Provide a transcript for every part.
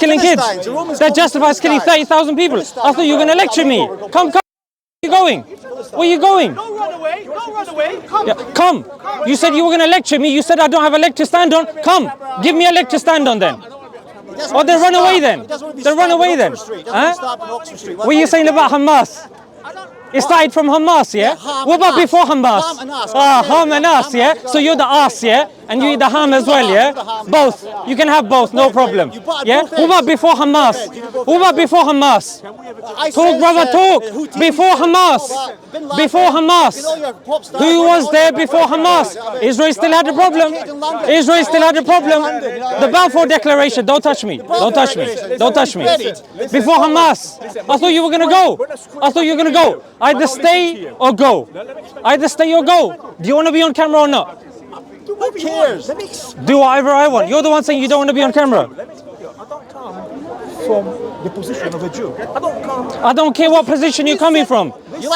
killing kids. That justifies killing 30,000 people. I thought you were going to lecture me. Come. Where are you going? Where are you going? Don't run away. Don't run away. Come. Yeah, come. You said you were going to lecture me. You said I don't have a leg to stand on. Come. Give me a leg to stand on then. Or then run away then. Then run away then. Huh? What are you saying about Hamas? It started from Hamas, yeah? What about before Hamas? Ham and us, yeah? So you're the us, yeah? And you eat the ham as well, yeah? Both. You can have both, no problem. Yeah? What about before Hamas? What about before Hamas? Talk, brother, talk. Before Hamas. Before Hamas. Who was there before Hamas? Israel still had a problem. Israel still had a problem. The Balfour Declaration, don't touch me. Don't touch me. Don't touch me. Before Hamas. I thought you were going to go. I thought you were going to go. Either stay or go. Either stay or go. Do you want to be on camera or not? Who cares? Do whatever I want. You're the one saying you don't want to be on camera. I don't come from the position of a Jew. I don't care what position you're coming from.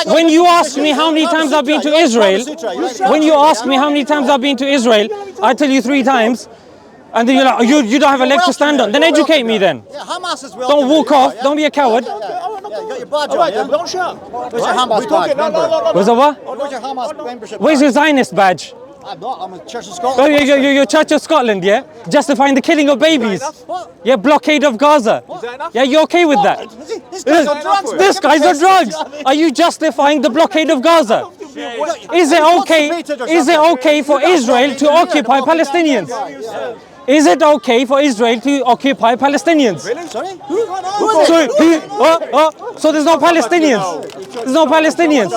When you ask me how many times I've been to Israel, when you ask me how many times I've been to Israel, I tell you 3 times. And then you're like, you don't have a leg to stand on. Then educate me then. Don't walk off. Don't be a coward. You got your badge on, yeah? Don't shout. Where's your Hamas badge? Where's the what? Where's your Hamas membership? Where's your Zionist badge? I'm not. I'm a Church of Scotland. Oh, you're Church of Scotland, yeah? Justifying the killing of babies. Yeah, blockade of Gaza. Yeah, you're okay with that? This guy's on drugs. This guy's on drugs. Are you justifying the blockade of Gaza? Is it okay for Israel to occupy Palestinians? Is it okay for Israel to occupy Palestinians? Really? Sorry? So there's no Palestinians. There's no Palestinians.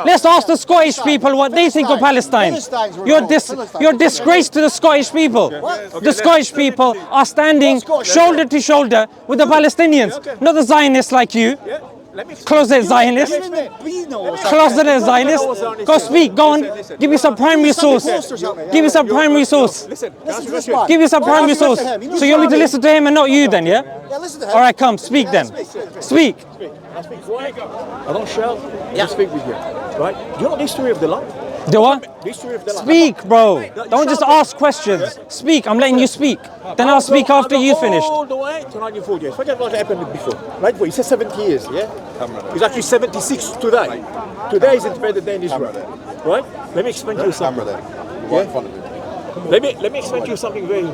Let's ask the Scottish people what they think of Palestine. You're a disgrace to the Scottish people. The Scottish people are standing shoulder to shoulder with the Palestinians, not the Zionists like you. Closet Zionist. Closet Zionist. Go speak, go on. Give me some primary source. Give me some primary source. Give me some primary source. So you want me to listen to him and not you then, yeah? Yeah, listen to him. Alright, come, speak then. Speak. I don't shout. I speak with you. Right? Do you know the history of the land? The what? The history of the land. Speak, bro. Don't just ask questions. Speak. I'm letting you speak. Then I'll speak after you finished. All the way to 1948. Forget what happened before. Right? Well, he said 70 years, yeah? He's actually 76 today. Today is Independent Day in Israel. Right? Let me explain to you something. Let me explain to you something very...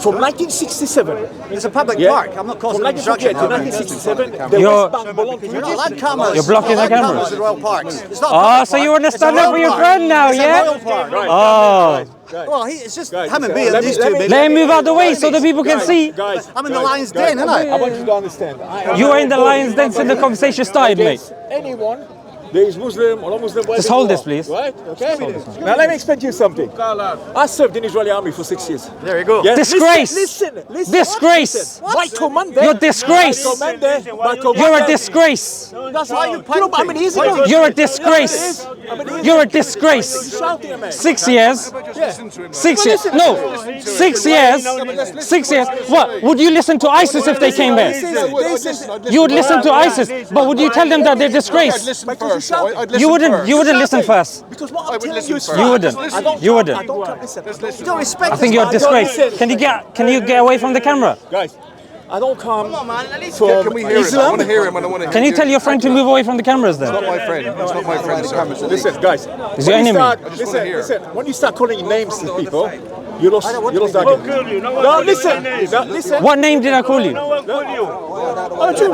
From 1967... It's a public park. I'm not causing From 1948 to 1967, the West Bank belonged to You're not allowed cameras. You're blocking the cameras. At Royal Parks. It's not Oh, so you want to stand up for your friend now, yeah? Oh. Well, it's just him and me and these two. Let him move out the way so the people can see. Guys, I'm in the lion's den, aren't I I? want you to understand. You were in the lion's den since the conversation started, mate. Anyone, there is Muslim or non-Muslim. Just hold this, please. Right? Okay. Now let me explain to you something. I served in the Israeli army for 6 years. There you go. Yeah? Disgrace. Listen. Disgrace. My commander. You're disgrace. You're a disgrace. That's why you know how many years ago? You're a disgrace. You're a disgrace. 6 years. 6 years. No. 6 years. 6 years. What? Would you listen to ISIS if they came here? You would listen to ISIS, but would you tell them that they're disgrace? You wouldn't listen first. Because what I'm telling you is You wouldn't. You wouldn't. I don't listen. You don't respect I think you're a disgrace. Can you get away from the camera? Guys, I don't come Come on, man. At least from Can we hear him? I Islam. want to hear him and I want to hear Can you tell your friend to move away from the cameras then? It's not my friend. It's not my friend, sir. Listen, guys. He's your enemy. Listen. When you start calling names to people, you lost that game. No, listen. What name did I call you?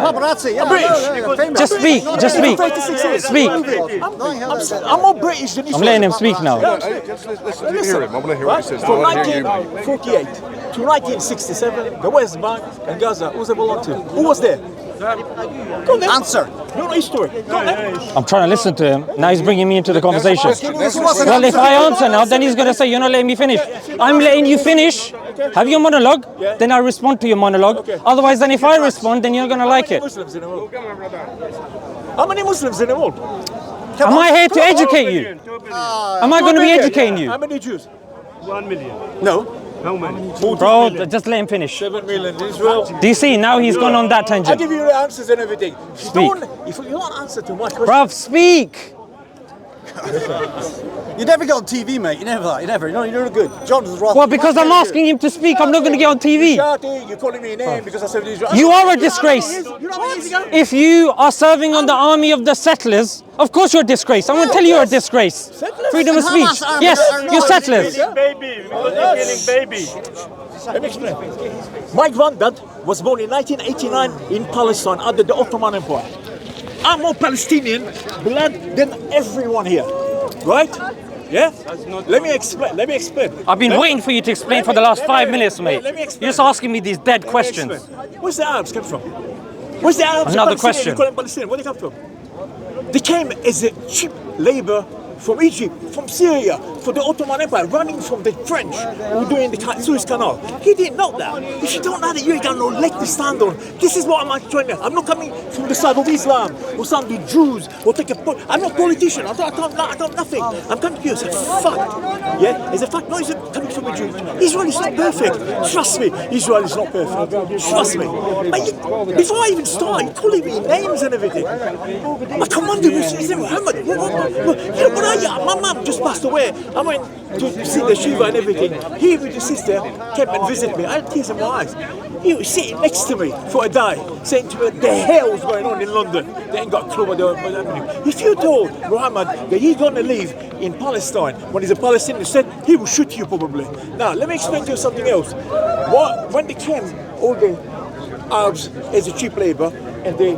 paparazzi. Yeah, British. Just speak. Just speak. 36 years. Speak. I'm more British than you. I'm letting him speak now. Just listen to hear him. I want to hear what he says. I From want to hear you, mate. 1948 to 1967, the West Bank and Gaza, who was they belong to? Who was there? Go on then. Answer. You know history. Go on then. I'm trying to listen to him. Now he's bringing me into the conversation. Well, if I answer now, then he's going to say, you're not letting me finish. I'm letting you finish. Have your monologue, then I'll respond to your monologue. Otherwise, then if I respond, then you're going to like it. Muslims in the world. How many Muslims in the world? Am I here to educate you? Am I going to be educating you? How many Jews? 1 million. No. How many? Bro, just let him finish. 7 million in Israel. Do you see? Now he's gone on that I tangent. give you the answers and everything. Speak. If you don't answer to my question, Bruv, speak. You never get on TV, mate. You never. You're good. John was right. Well, because I'm asking him to speak, I'm not going to get on TV. You're calling me a name because I said this. You are a disgrace. If you are serving on the army of the settlers, of course you're a disgrace. I'm going to tell you you're a disgrace. Freedom of speech. Yes, you're settlers. Baby, because they're killing baby. Let me explain. My granddad was born in 1989 in Palestine under the Ottoman Empire. I'm more Palestinian blood than everyone here, right? Yeah? Let me explain. I've been waiting for you to explain for the last 5 minutes, mate. Let me explain. You're just asking me these dead questions. Where's the Arabs come from? Where's the Arabs? Another Palestinian? question. You call them Palestinian. Where they come from? They came as a cheap labor from Egypt, from Syria, for the Ottoman Empire, running from the French who were doing the Suez Canal. He didn't know that. If you don't know that, you ain't got no leg to stand on. This is what I'm trying to. I'm not coming from the side of Islam or some of the Jews or take a. I'm not a politician. I don't nothing. I'm coming to you as a fact. Yeah, as a fact. No, it's coming from a Jew. Israel is not perfect. Trust me, Israel is not perfect. Trust me. Before I even start, you're calling me names and everything. My commander was Muhammad. My mum just passed away. I went to see the Shiva and everything. He with his sister came and visited me. I had tears in my eyes. He was sitting next to me for a day, saying to me, the hell's going on in London? They ain't got a clue what they're happening. If you told Muhammad that he's going to live in Palestine when he's a Palestinian, he will shoot you probably. Now, let me explain to you something else. When they came, all the Arabs as a cheap labor, and the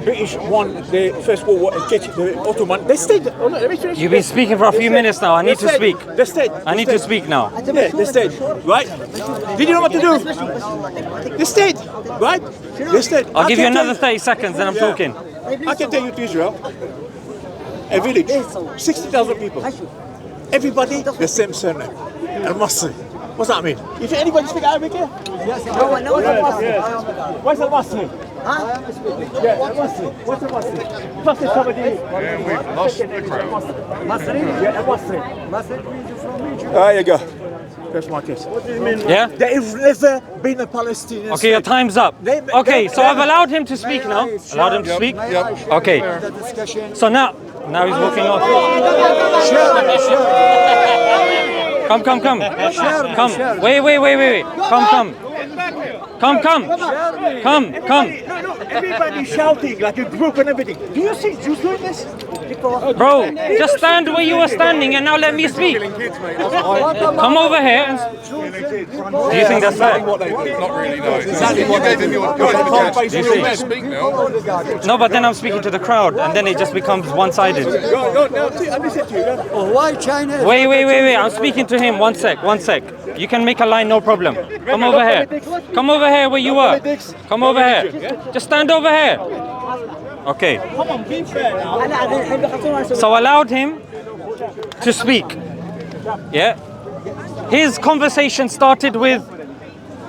British won the First World War and the Ottoman. They stayed. Let me finish. You've been speaking for a few minutes now. I need to speak. They stayed. I need to speak now. Yeah, they stayed. Right? Did you know what to do? They stayed. Right? They stayed. I'll give you another 30 seconds and I'm talking. I can take you to Israel. A village, 60,000 people. Everybody the same surname. A Muslim. What's that mean? If anybody speak Arabic here? Yes. No. What's a Muslim? Huh? Yeah, a Muslim. What's a Muslim? Plus is somebody. And we've lost the crowd. Muslim? Yeah, a Muslim. There you go. That's my case. Yeah? There has never been a Palestinian. Okay, your time's up. Okay, so I've allowed him to speak now. Allowed him to speak? Yep. Okay. So now he's walking off. Come. Come. Wait. Come. Everybody shouting like a group and everything. Do you see Jews doing this? Bro, just stand where you were standing and now let me speak. Come over here and... Do you think that's fair? Not really, no. Exactly what they did. You're speak now. No, but then I'm speaking to the crowd and then it just becomes one-sided. No, I listen to you. Why China? Wait. I'm speaking to him. One sec. You can make a line, no problem. Come over here. Come over here where you were. Come over here. Just stand over here. Okay. So allowed him to speak. Yeah. His conversation started with,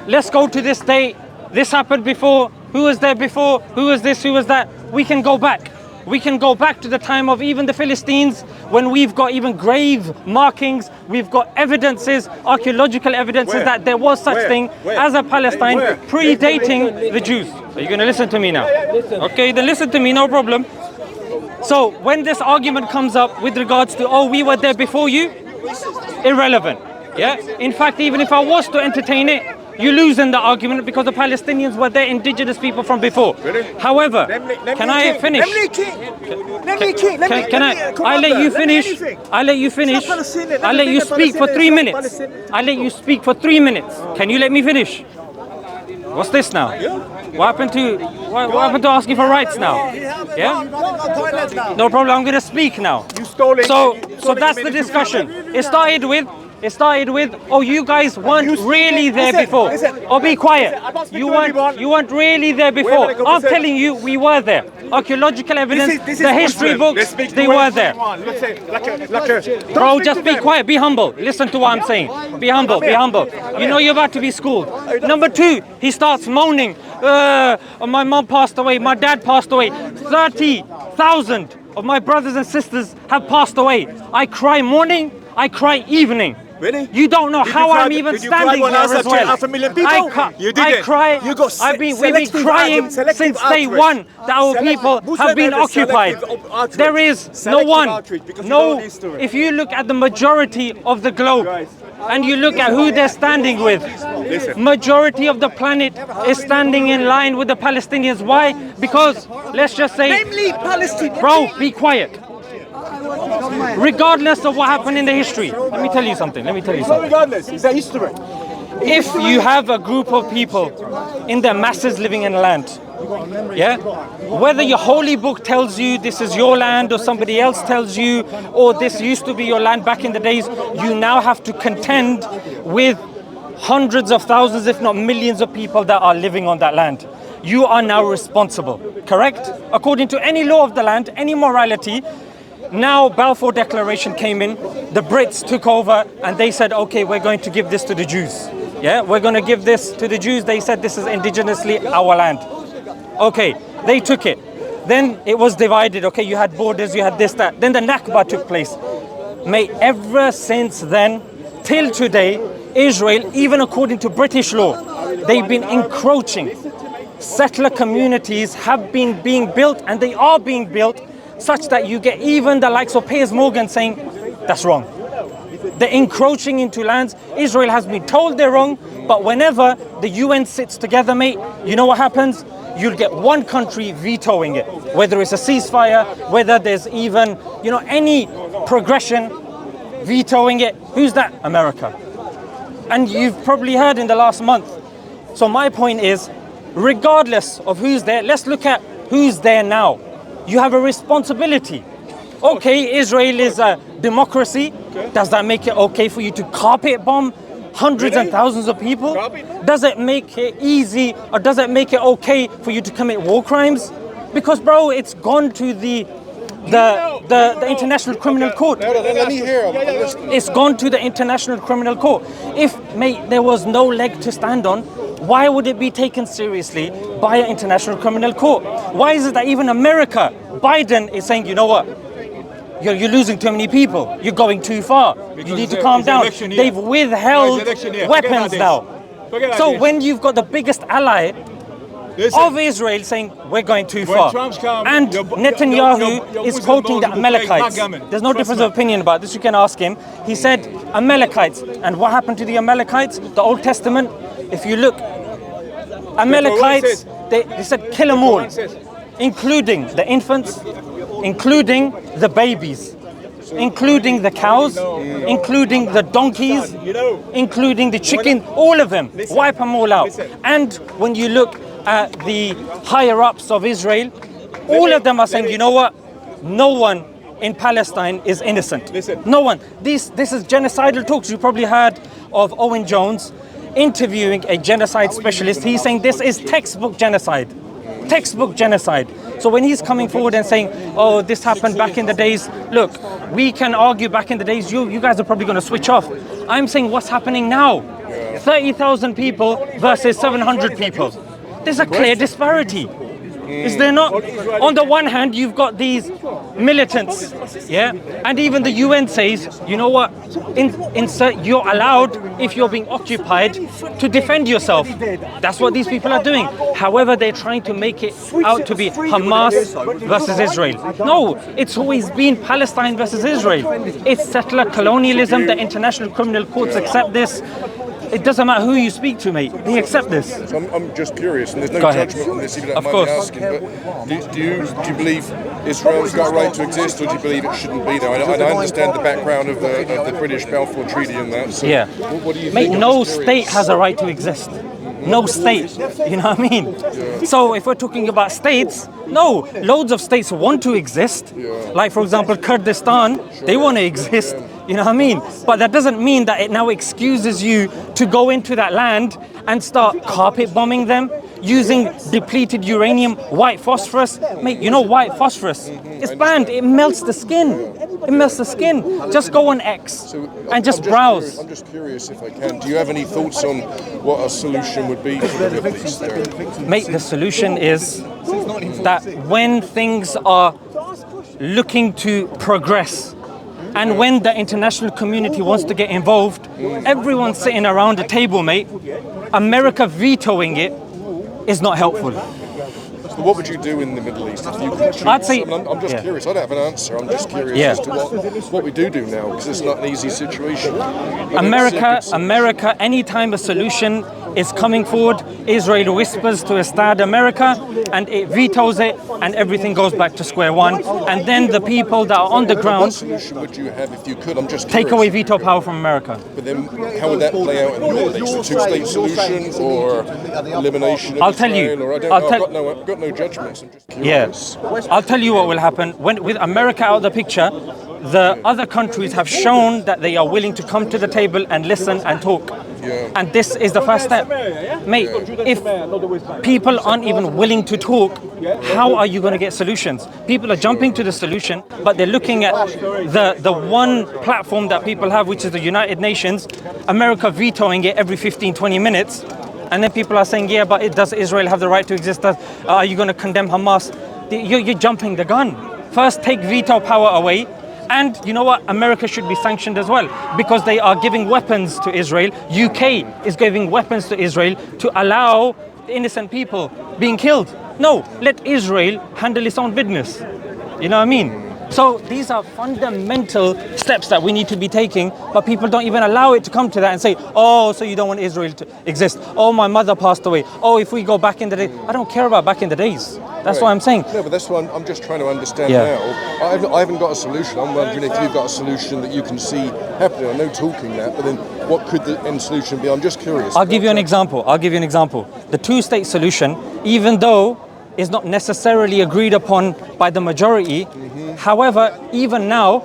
let's go to this date. This happened before. Who was there before? Who was this? Who was that? We can go back. We can go back to the time of even the Philistines when we've got even grave markings. We've got evidences, archaeological evidences that there was such thing as a Palestine predating the Jews. Are you going to listen to me now? Okay, then listen to me, no problem. So when this argument comes up with regards to, oh, we were there before you, irrelevant. Yeah. In fact, even if I was to entertain it, you lose in the argument because the Palestinians were their indigenous people from before. Really? However, can I finish? Can I let you finish? I let you finish. I let you speak for 3 minutes. I let you speak for 3 minutes. Can you let me finish? What's this now? What happened to asking for rights now? Yeah? No problem. I'm going to speak now. So that's the discussion. It started with, oh, you guys weren't really there before. Oh, be quiet. You weren't really there before. I'm telling you, we were there. Archaeological evidence, the history books, they were there. Bro, just be quiet. Be humble. Listen to what I'm saying. Be humble. You know you're about to be schooled. Number 2, he starts moaning. My mom passed away. My dad passed away. 30,000 of my brothers and sisters have passed away. I cry morning. I cry evening. Really? You don't know how I'm even standing here as well. Half a million people? You didn't. I cry. You got we've been crying since day one that our people have been occupied. There is no one. No. If you look at the majority of the globe and you look at who they're standing with, majority of the planet is standing in line with the Palestinians. Why? Because let's just say, bro, be quiet. Regardless of what happened in the history, let me tell you something. Regardless, it's a history. If you have a group of people in their masses living in a land, yeah, whether your holy book tells you this is your land or somebody else tells you, or this used to be your land back in the days, you now have to contend with hundreds of thousands, if not millions of people that are living on that land. You are now responsible, correct? According to any law of the land, any morality. Now Balfour Declaration came in, the Brits took over and they said, okay, we're going to give this to the Jews. Yeah, we're going to give this to the Jews. They said this is indigenously our land. Okay, they took it. Then it was divided. Okay, you had borders, you had this, that. Then the Nakba took place. Mate, ever since then, till today, Israel, even according to British law, they've been encroaching. Settler communities have been being built and they are being built such that you get even the likes of Piers Morgan saying, that's wrong. They're encroaching into lands. Israel has been told they're wrong, but whenever the UN sits together, mate, you know what happens? You'll get one country vetoing it. Whether it's a ceasefire, whether there's even, any progression, vetoing it. Who's that? America. And you've probably heard in the last month. So my point is, regardless of who's there, let's look at who's there now. You have a responsibility. Okay, Israel is a democracy. Does that make it okay for you to carpet bomb hundreds and thousands of people? Does it make it easy, or does it make it okay for you to commit war crimes? Because, bro, it's gone to the International Criminal Court. Let me hear. It's gone to the International Criminal Court. If, mate, there was no leg to stand on, why would it be taken seriously by an International Criminal Court? Why is it that even America, Biden is saying, you know what? You're losing too many people. You're going too far. You need to calm down. They've withheld weapons now. So when you've got the biggest ally of Israel saying, we're going too far, and Netanyahu is quoting the Amalekites. There's no difference of opinion about this. You can ask him. He said Amalekites. And what happened to the Amalekites? The Old Testament, if you look, Amalekites, they said kill them all, including the infants, including the babies, including the cows, including the donkeys, including the chicken, all of them. Wipe them all out. And when you look at the higher-ups of Israel, all of them are saying, you know what? No one in Palestine is innocent. No one. This is genocidal talks. You probably heard of Owen Jones interviewing a genocide specialist. He's saying this is textbook genocide. Textbook genocide. So when he's coming forward and saying, oh, this happened back in the days, look, we can argue back in the days, you guys are probably going to switch off. I'm saying what's happening now. 30,000 people versus 700 people. There's a clear disparity. Is there not? On the one hand, you've got these militants, yeah, and even the UN says, you know what, you're allowed, if you're being occupied, to defend yourself. That's what these people are doing. However, they're trying to make it out to be Hamas versus Israel. No, it's always been Palestine versus Israel. It's settler colonialism. The International Criminal Courts accept this. It doesn't matter who you speak to, mate. They accept this. So I'm just curious, and there's no judgment on this, if you don't mind me asking, but do you believe Israel's got a right to exist, or do you believe it shouldn't be there? I understand the background of the British Balfour Treaty and that. So yeah. What do you mate, think? No state has a right to exist. No state, you know what I mean? Yeah. So if we're talking about states, no, loads of states want to exist. Yeah. Like, for example, Kurdistan, they want to exist. Yeah. You know what I mean? But that doesn't mean that it now excuses you to go into that land and start carpet bombing them, using depleted uranium, white phosphorus. Mate, you know white phosphorus? It's banned. It melts the skin. It melts the skin. Just go on X and just browse. I'm just curious, if I can, do you have any thoughts on what a solution would be to the Middle East? Mate, the solution is that when things are looking to progress, and when the international community wants to get involved, Everyone's sitting around a table, mate. America vetoing it is not helpful. So what would you do in the Middle East if you could choose? I'd say- I'm just curious. I don't have an answer. I'm just curious as to what we do now, because it's not an easy situation. America, anytime a solution is coming forward, Israel whispers to establish America and it vetoes it, and everything goes back to square one. And then the people that are on the What ground solution would you have if you could? I'm just take curious. away veto power from America. But then, how would that play out in the Middle East? A two-state solution or elimination of I'll tell you. Israel? Or I don't I'll know. tell- I've got no judgments. I'm just Yeah, curious. I'll tell you what will happen. When with America out of the picture, the other countries have shown that they are willing to come to the table and listen and talk. Yeah. And this is the first step. Mate, if people aren't even willing to talk, how are you going to get solutions? People are jumping to the solution, but they're looking at the one platform that people have, which is the United Nations, America vetoing it every 15, 20 minutes. And then people are saying, yeah, but does Israel have the right to exist? Are you going to condemn Hamas? You're jumping the gun. First, take veto power away. And you know what? America should be sanctioned as well, because they are giving weapons to Israel. UK is giving weapons to Israel to allow innocent people being killed. No, let Israel handle its own business. You know what I mean? So these are fundamental steps that we need to be taking, but people don't even allow it to come to that and say, oh, so you don't want Israel to exist. Oh, my mother passed away. Oh, if we go back in the day. I don't care about back in the days. That's what I'm saying. No, but that's what I'm just trying to understand Yeah. now. I haven't got a solution. I'm wondering if you've got a solution that you can see happening. I know talking that, but then what could the end solution be? I'm just curious. I'll give you an example. The two-state solution, even though is not necessarily agreed upon by the majority. However, even now,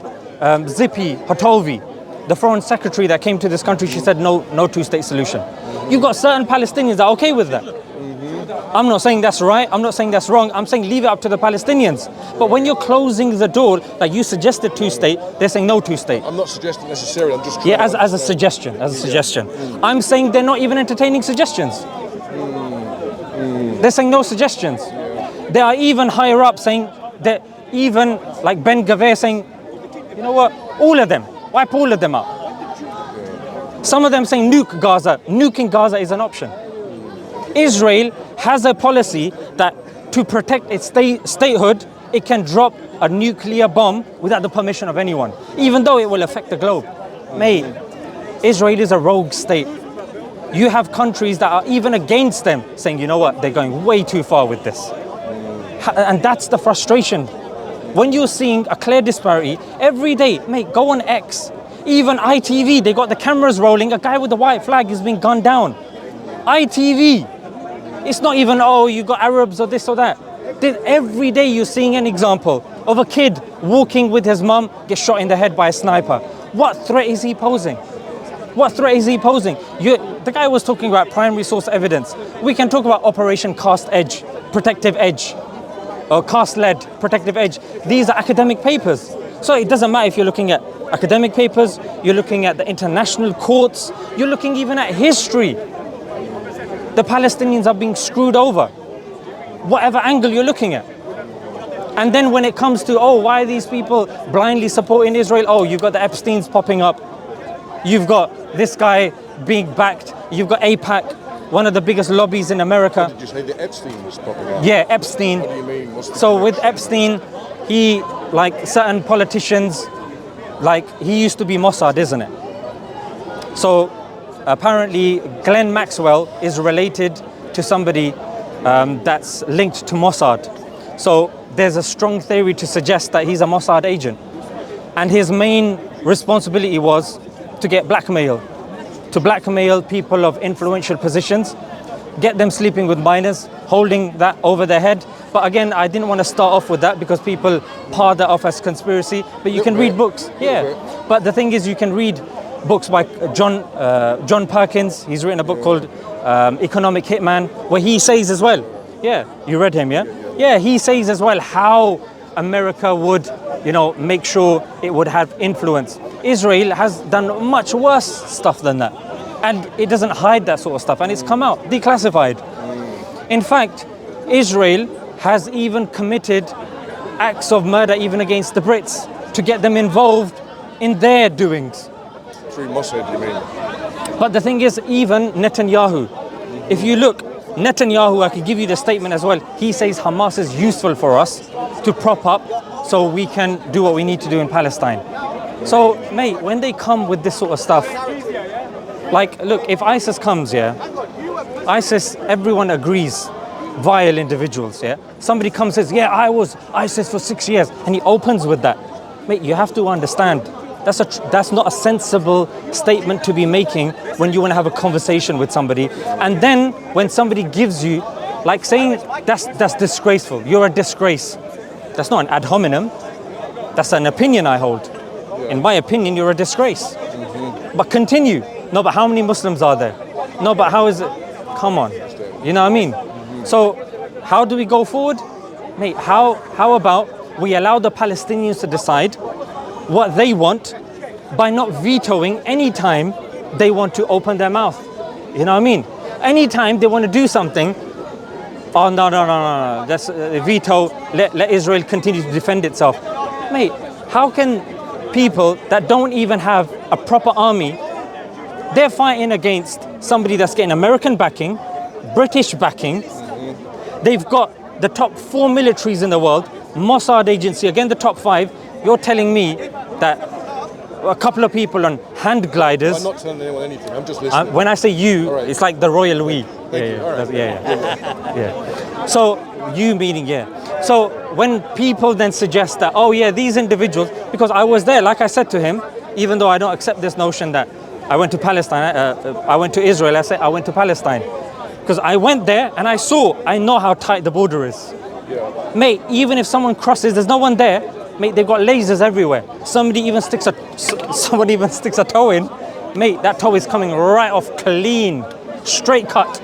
Zippy Hatolvi, the foreign secretary that came to this country, she said no two-state solution. You've got certain Palestinians that are okay with that. I'm not saying that's right, I'm not saying that's wrong, I'm saying leave it up to the Palestinians. But when you're closing the door, like you suggested two-state, they're saying no two-state. I'm not suggesting necessarily, I'm just trying Yeah, to as a suggestion. I'm saying they're not even entertaining suggestions. They're saying no suggestions. They are even higher up saying that, even like Ben Gavir saying, you know what, all of them, wipe all of them out. Some of them saying nuke Gaza. Nuking Gaza is an option. Israel has a policy that to protect its statehood, it can drop a nuclear bomb without the permission of anyone, even though it will affect the globe. Mate, Israel is a rogue state. You have countries that are even against them saying, you know what, they're going way too far with this. And that's the frustration. When you're seeing a clear disparity, every day, mate, go on X. Even ITV, they got the cameras rolling, a guy with the white flag is being gunned down. ITV. It's not even, oh, you got Arabs or this or that. Every day you're seeing an example of a kid walking with his mum, get shot in the head by a sniper. What threat is he posing? What threat is he posing? The guy was talking about primary source evidence. We can talk about Operation Cast Edge, Protective Edge, or Cast-led Protective Edge. These are academic papers. So it doesn't matter if you're looking at academic papers, you're looking at the international courts, you're looking even at history. The Palestinians are being screwed over, whatever angle you're looking at. And then when it comes to, oh, why are these people blindly supporting Israel? Oh, you've got the Epsteins popping up. You've got this guy being backed. You've got AIPAC, one of the biggest lobbies in America. Did you say the Epstein was popping up? Yeah, Epstein. What do you mean? What's the So with connection? Epstein, he, like certain politicians, like he used to be Mossad, isn't it? So apparently Glenn Maxwell is related to somebody that's linked to Mossad. So there's a strong theory to suggest that he's a Mossad agent. And his main responsibility was to get blackmail, to blackmail people of influential positions, get them sleeping with minors, holding that over their head. But again, I didn't want to start off with that because people par that off as conspiracy. But you can read books, yeah. But the thing is, you can read books by John Perkins. He's written a book called Economic Hitman, where he says as well, yeah, you read him, yeah? Yeah, he says as well how America would, make sure it would have influence. Israel has done much worse stuff than that. And it doesn't hide that sort of stuff. And it's come out, declassified. In fact, Israel has even committed acts of murder even against the Brits to get them involved in their doings. Through Mossad, you mean? But the thing is, even Netanyahu, if you look, Netanyahu, I could give you the statement as well. He says Hamas is useful for us to prop up so we can do what we need to do in Palestine. So, mate, when they come with this sort of stuff, like, look, if ISIS comes, yeah, ISIS, everyone agrees, vile individuals, yeah. Somebody comes and says, yeah, I was ISIS for 6 years, and he opens with that. Mate, you have to understand, that's not a sensible statement to be making when you want to have a conversation with somebody. And then when somebody gives you, like saying, that's disgraceful, you're a disgrace. That's not an ad hominem, that's an opinion I hold. In my opinion, you're a disgrace. But continue. No, but how many Muslims are there? No, but how is it? Come on. You know what I mean? So how do we go forward? Mate, how about we allow the Palestinians to decide what they want by not vetoing any time they want to open their mouth. You know what I mean? Anytime they want to do something, oh, no. That's veto, let Israel continue to defend itself. Mate, how can people that don't even have a proper army, they're fighting against somebody that's getting American backing, British backing. They've got the top 4 militaries in the world, Mossad agency, again the top 5. You're telling me that a couple of people on hand gliders. I'm not telling anyone anything, I'm just listening. When I say you, right. It's like the royal we. Yeah. So you meaning, yeah. So when people then suggest that, oh yeah, these individuals, because I was there, like I said to him, even though I don't accept this notion that I went to Palestine, I went to Israel, I said I went to Palestine. Because I went there and I know how tight the border is. Yeah. Mate, even if someone crosses, there's no one there. Mate, they've got lasers everywhere. Someone even sticks a toe in. Mate, that toe is coming right off clean, straight cut.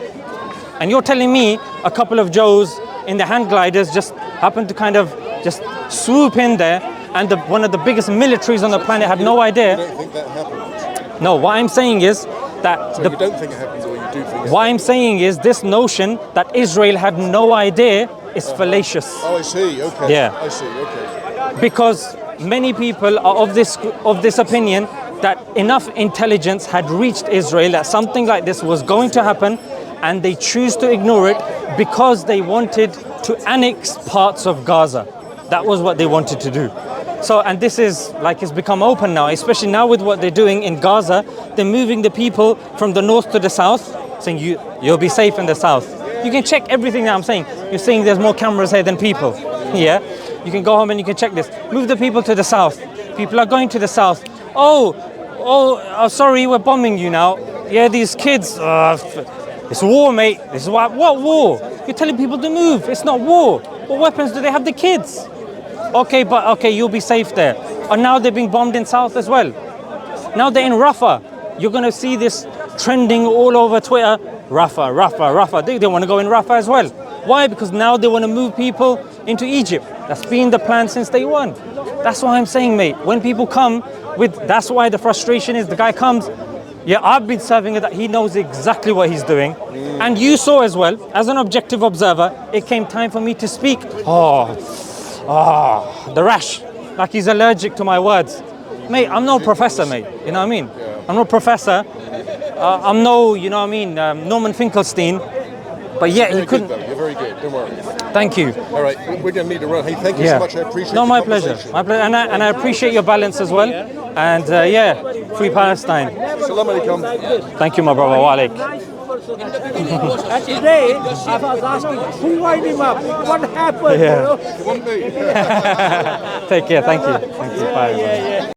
And you're telling me a couple of Joes in the hand gliders just happened to kind of just swoop in there, and one of the biggest militaries on the planet had no idea. You don't think that happens? No, what I'm saying is that... So you don't think it happens, or you do think it What I'm saying is this notion that Israel had no idea is fallacious. Oh, I see, okay. Yeah. I see, okay. Because many people are of this opinion that enough intelligence had reached Israel that something like this was going to happen, and they choose to ignore it because they wanted to annex parts of Gaza. That was what they wanted to do. So, and this is like it's become open now, especially now with what they're doing in Gaza. They're moving the people from the north to the south, saying you'll be safe in the south. You can check everything that I'm saying. You're saying there's more cameras here than people. Yeah, you can go home and you can check this. Move the people to the south. People are going to the south. Oh, sorry, we're bombing you now. Yeah, these kids. It's war, mate. This is what war? You're telling people to move. It's not war. What weapons do they have? The kids. Okay, you'll be safe there. And now they're being bombed in south as well. Now they're in Rafah. You're going to see this trending all over Twitter. Rafah. They want to go in Rafah as well. Why? Because now they want to move people into Egypt. That's been the plan since day one. That's why I'm saying, mate, when people come with, that's why the frustration is the guy comes, yeah, I've been serving it, that he knows exactly what he's doing. And you saw as well, as an objective observer, it came time for me to speak. The rash, like he's allergic to my words. Mate, I'm no professor, mate, you know what I mean? I'm no professor, I'm no, you know what I mean, Norman Finkelstein, but yet he couldn't. You're very good, don't worry. Thank you. All right, we're going to need to run. Hey, thank you so much, I appreciate No, the my pleasure. conversation. My pleasure, and I appreciate your balance as well. And free Palestine. Salam alaikum. Thank you, my brother. Wa alaik. Today, I was asking, who wind him up? What happened? Yeah. You know? You want me? Take care. Thank you. Bye.